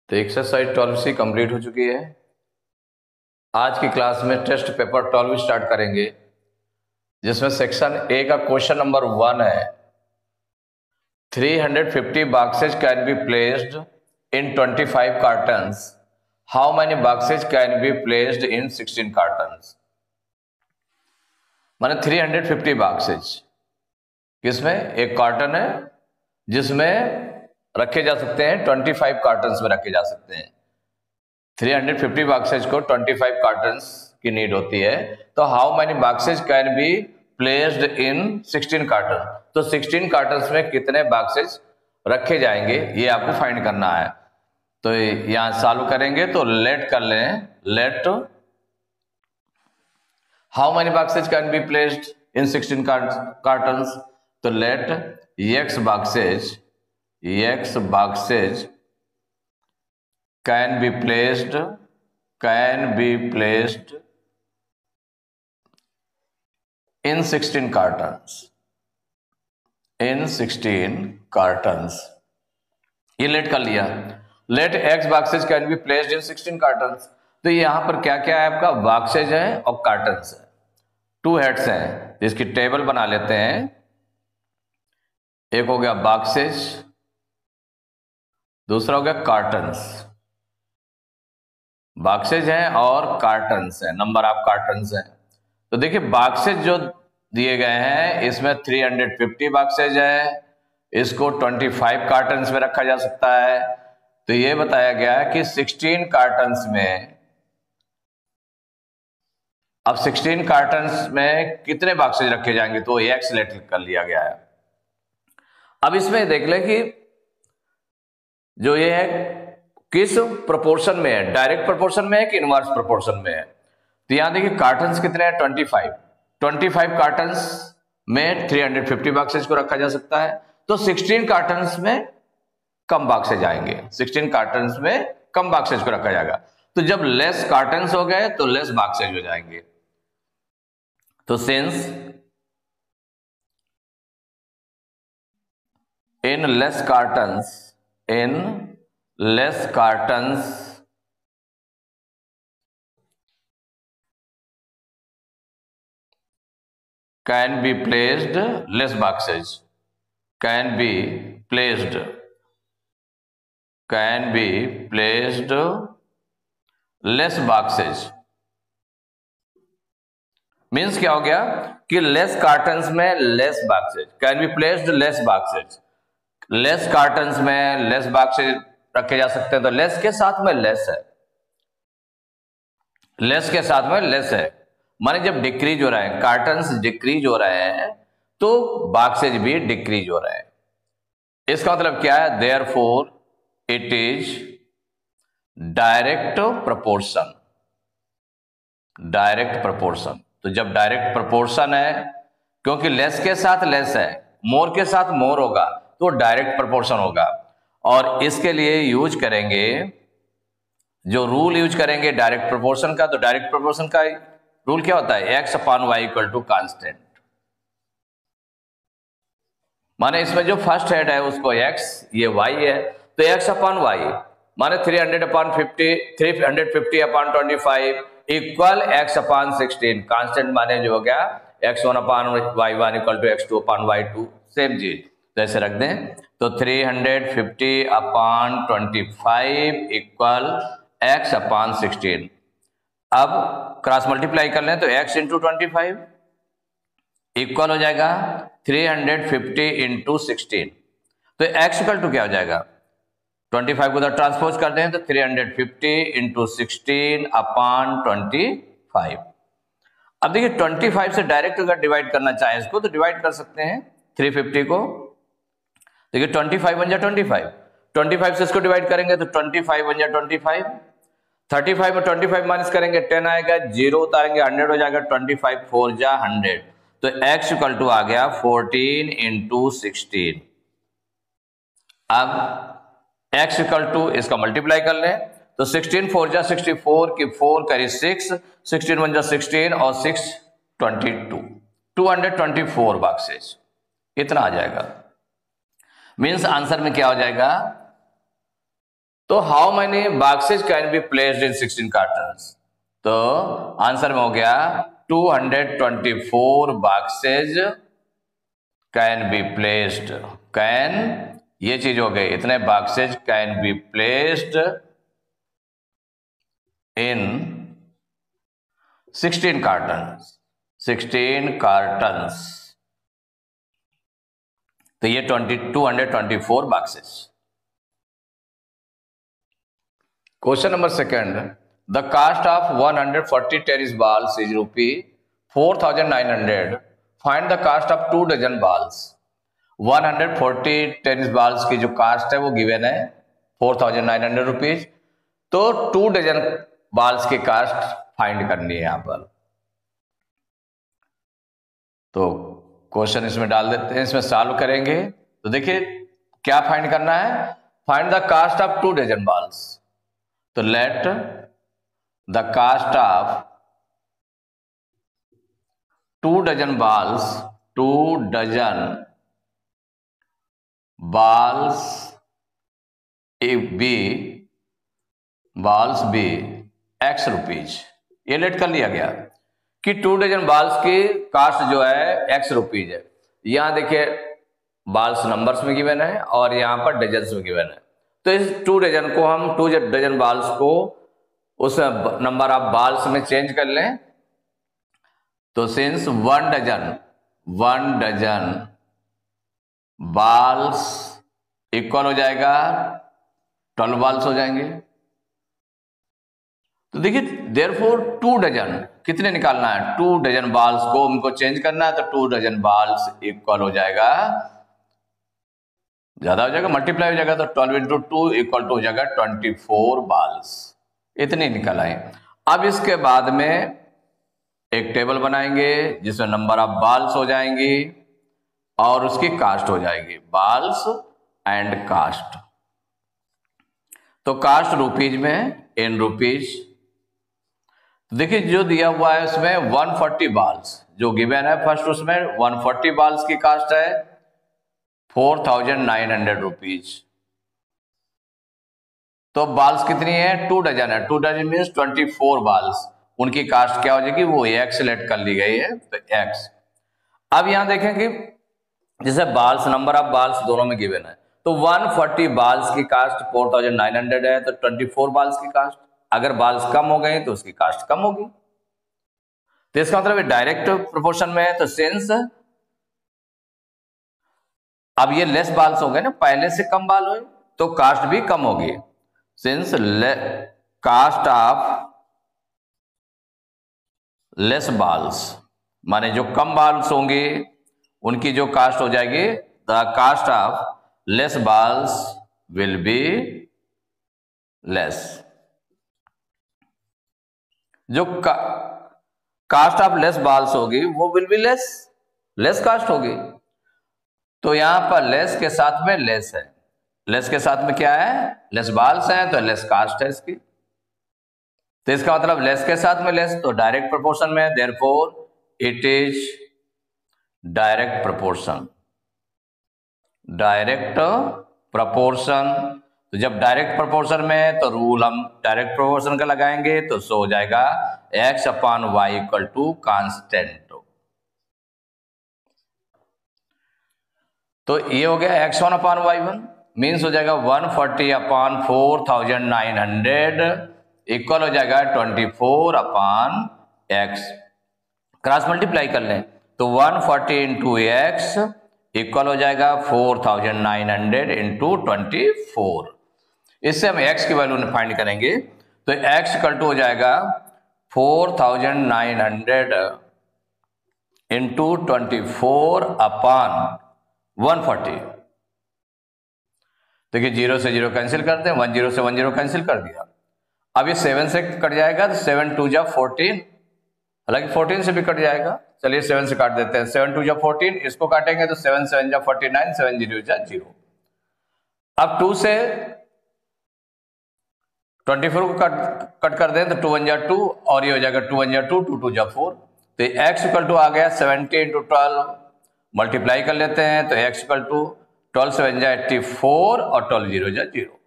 तो exercise 12C complete हो चुकी है। आज की क्लास में टेस्ट पेपर 12 स्टार्ट करेंगे, जिसमें सेक्शन ए का क्वेश्चन नंबर 1 है 350 boxes can be placed in 25 cartons. How many boxes can be placed in 16 cartons? माने 350 boxes किसमें एक कार्टन है जिसमें रखे जा सकते हैं 25 कार्टन्स में रखे जा सकते हैं। 350 बॉक्सेज को 25 कार्टन्स की नीड होती है, तो how many boxes can be placed in 16 carton. तो 16 कार्टन्स में कितने बॉक्सेज रखे जाएंगे ये आपको फाइंड करना है। तो यहां सॉल्व करेंगे तो लेट कर लें, let how many boxes can be placed in 16 cartons. तो let x boxes can be placed in 16 cartons। ये लेट कर लिया। Let x boxes can be placed in 16 cartons। तो यहां पर क्या क्या है आपका, बॉक्सेज है और कार्टन्स है, टू हेड्स हैं जिसकी टेबल बना लेते हैं। एक हो गया बॉक्सेज, दूसरा हो गया कार्टन्स। बॉक्सेज हैं और कार्टन्स हैं, नंबर ऑफ कार्टन्स हैं। तो देखिए बॉक्सेज जो दिए गए हैं इसमें 350 बॉक्सेज है, इसको 25 कार्टन्स में रखा जा सकता है। तो ये बताया गया है कि 16 कार्टन्स में, अब 16 कार्टन्स में कितने बॉक्सेज रखे जाएंगे, तो ये एक्स कर लिया गया है। अब इसमें देख लें कि जो ये है किस प्रोपोर्शन में है, डायरेक्ट प्रोपोर्शन में है कि इनवर्स प्रोपोर्शन में है। तो यहां देखिए कार्टन्स कितने हैं, 25 कार्टन्स में 350 बॉक्सेज को रखा जा सकता है। तो 16 कार्टन्स में कम बॉक्सेज आएंगे, 16 कार्टन्स में कम बॉक्सेज को रखा जाएगा। तो जब लेस कार्टन्स हो गए तो लेस बॉक्सेज हो जाएंगे। तो since in less cartons can be placed less boxes can be placed less boxes means क्या हो गया कि लेस कार्टन्स में less boxes, can be placed less boxes, less cottons में लेस बॉक्सेज रखे जा सकते हैं। तो लेस के साथ में लेस है, लेस के साथ में लेस है, माने जब डिक्रीज हो रहा है, कार्टन्स डिक्रीज हो रहे हैं तो बॉक्सेज भी डिक्रीज हो रहे हैं। इसका मतलब क्या है, therefore it is direct proportion. तो जब डायरेक्ट प्रोपोर्शन है, क्योंकि लेस के साथ लेस है, मोर के साथ मोर होगा तो डायरेक्ट प्रोपोर्शन होगा। और इसके लिए यूज करेंगे, जो रूल यूज करेंगे डायरेक्ट प्रोपोर्शन का, तो डायरेक्ट प्रोपोर्शन का रूल क्या होता है, x/y इक्वल टू कांस्टेंट। माने इसमें जो फर्स्ट हेड है उसको x, ये y है, तो x/y माने 350/25 इक्वल x/16। कांस्टेंट माने जो हो गया x1/y1 equal to x2/y2, same चीज तो ऐसे रख दें। तो 350/25 इक्वल x/16। अब क्रॉस मल्टीप्लाई कर लें तो x इंटू 25 इक्वल हो जाएगा 350 इंटू 16। तो x इक्वल टू क्या हो जाएगा, 25 को उधर ट्रांसपोज कर दें तो 350 इंटू 16/25। अब देखिए 25 से डायरेक्ट अगर डिवाइड करना चाहें इसको तो डिवाइड कर सकते हैं 350 को। देखिए 25 बन जा 25 से इसको डिवाइड करेंगे तो 25 बन जा 25, 35 में 25 माइनस करेंगे 10 आएगा, 0 उतारेंगे 100 हो जाएगा, 25 4 जा 100। तो x इक्वल टू आ गया 14 इंटू 16। अब x इक्वल टू इसका मल्टीप्लाई कर लें तो 16 4 जा 64 की 4 करी 6, 16 1 जा 16 और 6 22, 224 बॉक्सेज इतना आ जाएगा। मीन्स आंसर में क्या हो जाएगा, तो how many boxes can be placed in 16 cartons? तो आंसर में हो गया 224 boxes can be placed. Can ये चीज हो गई, इतने boxes can be placed in 16 cartons. 16 cartons, तो ये 224 boxes. Question number second, the cost of 140 tennis balls is ₹4,900। Find the cost of 2 dozen balls. 140 tennis balls की जो कास्ट है वो गिवन है ₹4,900। तो 2 डजन बॉल्स की कास्ट फाइंड करनी है यहां पर। तो क्वेश्चन इसमें डाल देते हैं, इसमें सॉल्व करेंगे। तो देखिए क्या फाइंड करना है, find the cost of 2 dozen balls. तो let the cost of 2 dozen balls, 2 dozen balls be X rupees. ये लेट कर लिया गया कि 2 डजन बॉल्स की कास्ट जो है X रुपीज है। यहां देखिए बॉल्स नंबर्स में गिवन है और यहां पर डजन्स में गिवन है। तो इस 2 डजन को हम 2 डजन बॉल्स को उस नंबर ऑफ बॉल्स में चेंज कर लें। तो सिंस 1 डजन बॉल्स इक्वल हो जाएगा 12 बॉल्स हो जाएंगे। तो देखिए देयरफॉर 2 डजन कितने निकालना है, 2 डजन बॉल्स को उनको चेंज करना है। तो 2 डजन बॉल्स इक्वल हो जाएगा, ज्यादा हो जाएगा, मल्टीप्लाई हो जाएगा। तो 12 इंटू 2 इक्वल टू हो जाएगा 24 बॉल्स। इतने निकल आए। अब इसके बाद में एक टेबल बनाएंगे जिसमें नंबर ऑफ बॉल्स हो जाएंगी और उसकी कास्ट हो जाएगी, बॉल्स एंड कास्ट। तो कास्ट रुपीज में इन रुपीज। देखिए जो दिया हुआ है उसमें 140 बॉल्स जो गिवन है फर्स्ट, उसमें 140 बॉल्स की कास्ट है 4,900 रुपीज। तो बॉल्स कितनी है, 2 डजन है। 2 डजन मीन्स 24 बॉल्स। उनकी कास्ट क्या हो जाएगी, वो X लेट कर ली गई है, तो X। अब यहां देखें कि जैसे बॉल्स, नंबर ऑफ बॉल्स दोनों में गिवन है। तो 140 बॉल्स की कास्ट 4,900 है। तो 24 बॉल्स की कास्ट, अगर बॉल्स कम हो गए तो उसकी कास्ट कम होगी। तो इसका मतलब डायरेक्ट प्रोपोर्शन में है। तो सिंस अब ये लेस बॉल्स हो गए ना, पहले से कम बॉल हुए तो कास्ट भी कम होगी। Since cost of less balls, माने जो कम बॉल्स होंगे उनकी जो कास्ट हो जाएगी, the cost of less balls will be less. जो कास्ट ऑफ लेस बॉल्स होगी वो विल बी लेस कास्ट होगी। तो यहां पर लेस के साथ में लेस है, लेस के साथ में क्या है, लेस बॉल्स है, तो लेस कास्ट है इसकी। तो इसका मतलब लेस के साथ में लेस, तो डायरेक्ट प्रोपोर्शन में, therefore it is direct proportion. Direct proportion, तो जब डायरेक्ट प्रोपोर्शन में तो रूल हम डायरेक्ट प्रोपोर्शन का लगाएंगे। तो सो हो जाएगा X upon y equal to constant. तो ये हो गया X1 अपॉन Y1 मीन्स हो जाएगा 140 अपॉन 4,900 इक्वल हो जाएगा 24 अपॉन X। क्रॉस मल्टीप्लाई कर लें तो 140 इंटू X इक्वल हो जाएगा 4,900 इंटू 24। इससे हम X की वैल्यू फाइंड करेंगे। तो X इक्वल टू हो जाएगा 4,900 इंटू 24 अपॉन 140। देखिए 0 से 0 कैंसिल करते हैं, 10 से 10 कैंसिल कर दिया। अब ये 7 से कट जाएगा तो 7 2 जा 14, हालांकि 14 से भी कट जाएगा। चलिए 7 से काट देते हैं, 7 2 जा 14, इसको काटेंगे तो 7 7 जा 49, 7 0 जा 0। अब 2 से 24 को कट कर दें तो 2 1 जा 2 और ये हो जाएगा 2 1 जा 2, 2 2 जा 4। तो X इक्वल टू आ गया 70 इंटू 12, मल्टीप्लाई कर लेते हैं तो X इक्वल टू 12 7 जा 84 और 12 0 जा 0।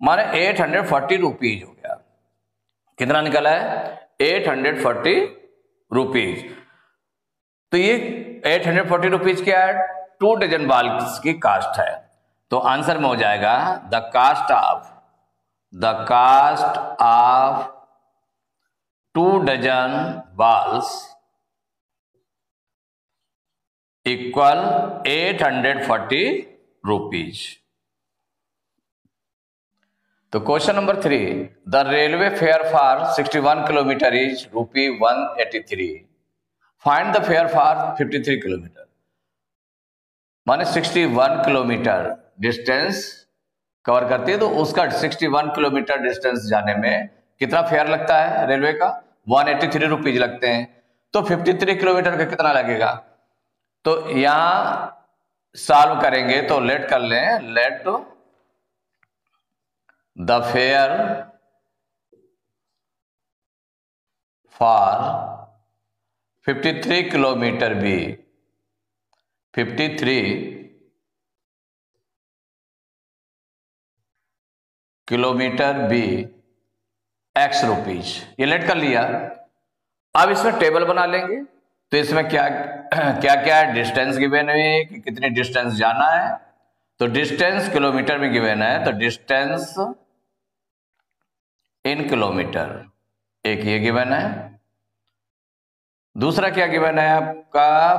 माने 840 रुपीज हो गया। कितना निकला है? 840 रुपीज। तो ये 840 रुपीज क्या है? 2 डजन बाल्स की कास्ट है। तो आंसर में हो जाएगा the cost of 2 dozen balls equal 840 rupees. तो question number 3, the railway fare for 61 kilometre is ₹183। Find the fare for 53 kilometre. माने 61 किलोमीटर डिस्टेंस कवर करती है, तो उसका 61 किलोमीटर डिस्टेंस जाने में कितना फेयर लगता है रेलवे का? 183 रुपीज लगते हैं। तो 53 किलोमीटर का कितना लगेगा? तो यहां सॉल्व करेंगे तो लेट कर लें, let the fare for 53 kilometre भी 53 किलोमीटर भी X रुपीज। ये लेट कर लिया। अब इसमें टेबल बना लेंगे। तो इसमें क्या क्या है? डिस्टेंस गिवन है कि कितनी डिस्टेंस जाना है। तो डिस्टेंस किलोमीटर में गिवन है, तो डिस्टेंस इन किलोमीटर एक ये गिवन है। दूसरा क्या गिवन है आपका?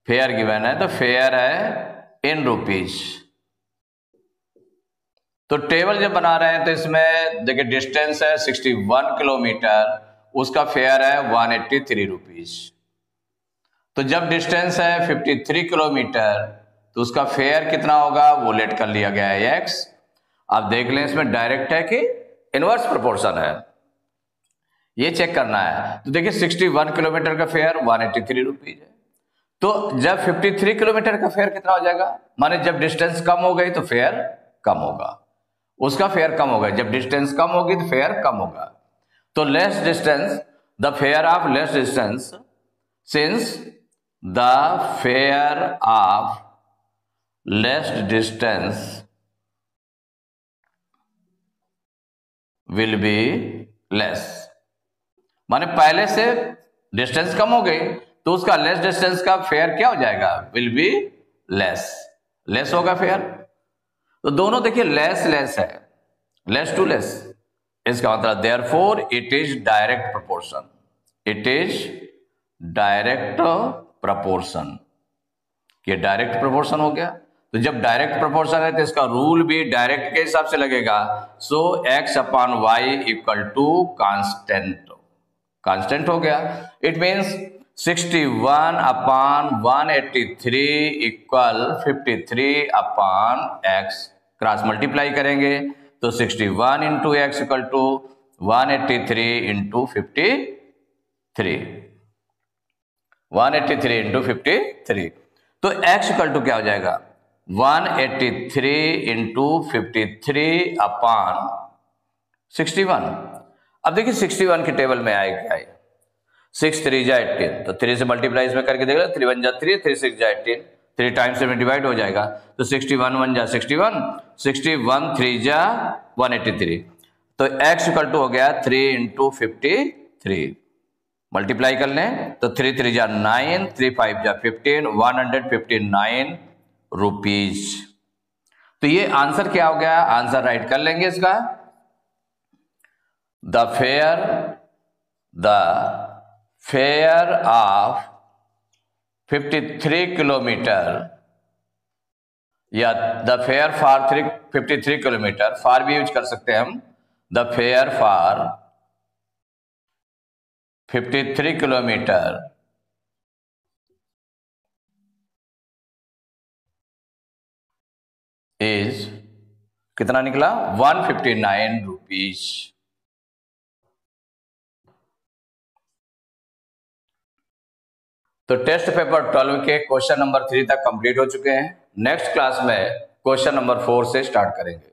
फेयर गिवन है, तो फेयर है इन रुपीज। तो टेबल जब बना रहे हैं तो इसमें देखिए डिस्टेंस है 61 किलोमीटर, उसका फेयर है 183 रुपीज। तो जब डिस्टेंस है 53 किलोमीटर तो उसका फेयर कितना होगा वो लेट कर लिया गया है x। आप देख लें इसमें डायरेक्ट है कि इनवर्स प्रोपोर्शन है, ये चेक करना है। तो देखिए 61 किलोमीटर का फेयर 183 रुपीज है। तो जब 53 किलोमीटर का फेयर कितना हो जाएगा? माने जब डिस्टेंस कम हो गई तो फेयर कम होगा, उसका फेयर कम होगा। जब डिस्टेंस कम होगी तो फेयर कम होगा। तो less distance, the fair of less distance, since the fair of less distance will be less. माने पहले से डिस्टेंस कम हो गई तो उसका लेस डिस्टेंस का फेयर क्या हो जाएगा? विल बी लेस होगा फेयर। तो दोनों देखिए लेस है, लेस टू लेस। इसका मतलब therefore it is direct proportion, it is direct proportion. ये डायरेक्ट प्रोपोर्शन हो गया। तो जब डायरेक्ट प्रोपोर्शन है तो इसका रूल भी डायरेक्ट के हिसाब से लगेगा। So x upon y equal to constant हो गया। It means 61 upon 183 equal 53 upon x। Cross multiply करेंगे तो 61 into x equal to 183 into 53, 183 into 53। तो x इक्वल टू क्या हो जाएगा? 183 इंटू 53 अपॉन 61। अब देखिए 61 के टेबल में आए क्या है? 6 3 जा 18, तो 3 से मल्टीप्लाई इसमें करके देख लो, 3 1 जा 3, 3 6 जा 18, 3 टाइम्स में डिवाइड हो जाएगा। तो 61 1 जा 61, 61 3 जा 183। तो x इक्वल टू हो गया 3 इंटू 53। मल्टीप्लाई कर लें तो 3 3 जा 9, 3 5 जा 15, 159 रुपीज। तो ये आंसर क्या हो गया? आंसर राइट कर लेंगे इसका। द फेयर ऑफ 53 किलोमीटर, या the fare for 53 kilometre, for भी यूज कर सकते हैं हम। The fare for 53 kilometre is कितना निकला? 159 रुपीज। तो टेस्ट पेपर 12 के क्वेश्चन नंबर 3 तक कंप्लीट हो चुके हैं। नेक्स्ट क्लास में क्वेश्चन नंबर 4 से स्टार्ट करेंगे।